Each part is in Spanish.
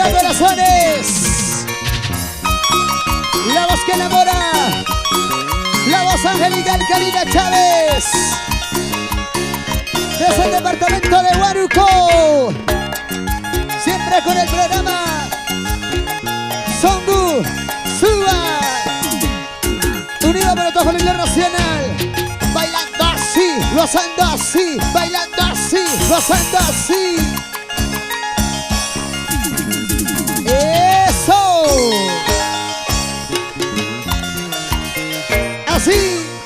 Arriba corazones. La voz que enamora. La voz angelical Karina Chávez. Desde el departamento de Huánuco. Siempre con el programa Songu Suba. Unido por el Tojo Internacional. Bailando así, gozando así, bailando así, gozando así. ¡Eso! Así.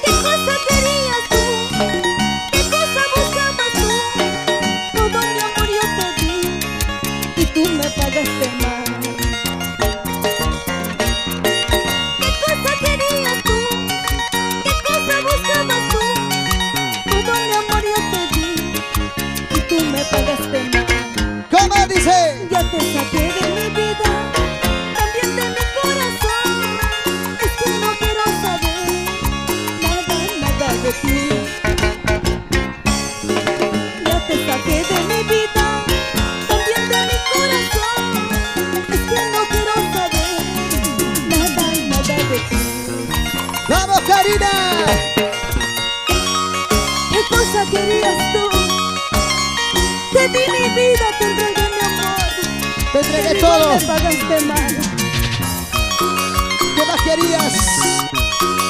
¿Qué cosa querías tú? ¿Qué cosa buscabas tú? Todo mi amor yo te di y tú me pagaste mal. ¿Qué cosa querías tú? ¿Qué cosa buscabas tú? Todo mi amor yo te di y tú me pagaste mal. ¿Cómo dice? Ya te saqué de mi vida, también de mi corazón. Es que no quiero saber nada de ti. Ya te saqué de mi vida, también de mi corazón. Es que no quiero saber nada de ti. ¡Vamos, Karina! ¿Qué cosa querías tú? Te di mi vida, te entregué mi amor. Te entregué Y todo. me pagaste mal. ¿Qué más querías?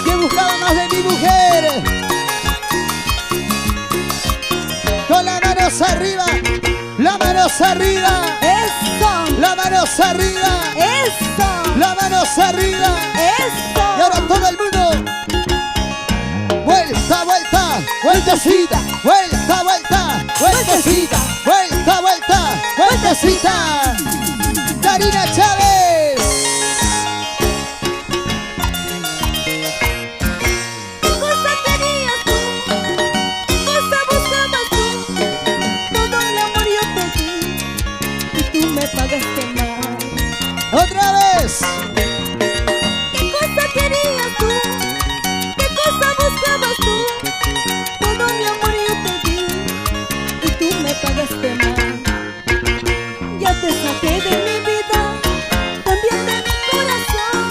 ¿Qué buscaba más de mi mujer? Con las manos arriba. Las manos arriba. Eso, Las manos arriba. eso, Las manos arriba. eso. Y ahora todo el mundo. Vuelta, vuelta, vueltecita, vuelta, vuelta, vueltecita, vuelta, vuelta, vueltecita. Karina Chávez. ¿Qué cosa querías tú? ¿Qué cosa buscabas tú? Todo mi amor yo te di y tú me pagaste mal. Otra vez. ¿Qué cosa querías tú? ¿Qué cosa buscabas tú? Todo mi amor yo te di y tú me pagaste mal. Ya te saqué de mi vida, también de mi corazón.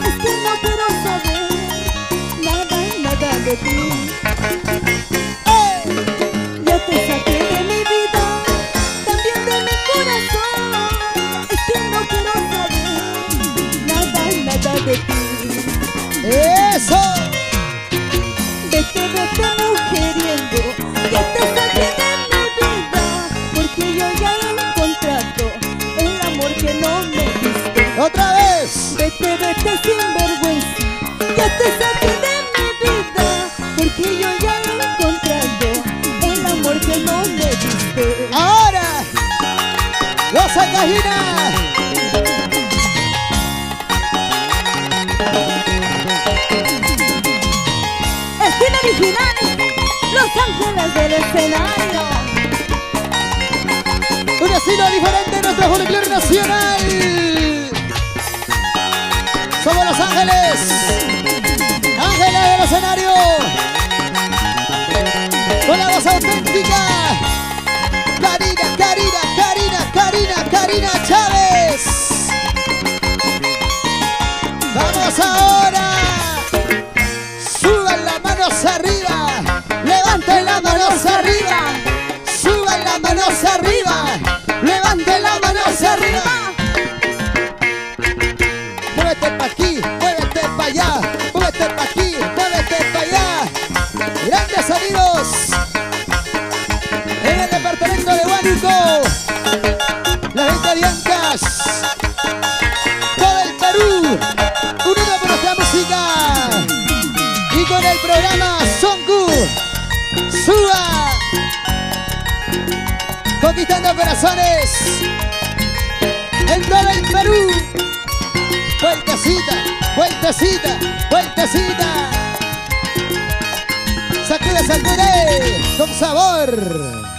Es que no quiero saber nada de ti. Ya te saqué de mi vida, también de mi corazón. Es que no quiero saber nada de ti. Eso. Vete mujeriendo, ya te saqué de mi vida, porque yo ya he encontrado el amor que no me diste. Otra vez. Vete sin vergüenza, ya te saqué de mi vida, porque yo ya he encontrado el amor que no me diste. Ahora. Goza, Karina. Estilo original, Los Ángeles del escenario. Un estilo diferente en nuestro folclore nacional. Somos Los Ángeles. Ángeles del escenario. Con la voz auténtica. Karina, Karina, Karina, Karina, Karina Chávez. Vamos ahora. Suban las manos arriba. Levanten las manos arriba. Suban las manos arriba. Levanten las manos arriba. Muévete pa' aquí, muévete pa' allá. Muévete pa' aquí, muévete pa' allá. Grandes amigos en el departamento de Huánuco. Las gente de Ancas. Todo el Perú. Unido por nuestra música. Y con el programa Songu Suba. Conquistando corazones en todo el Perú. Vueltecita, vueltecita, vueltecita. Sacude, sacude, con sabor.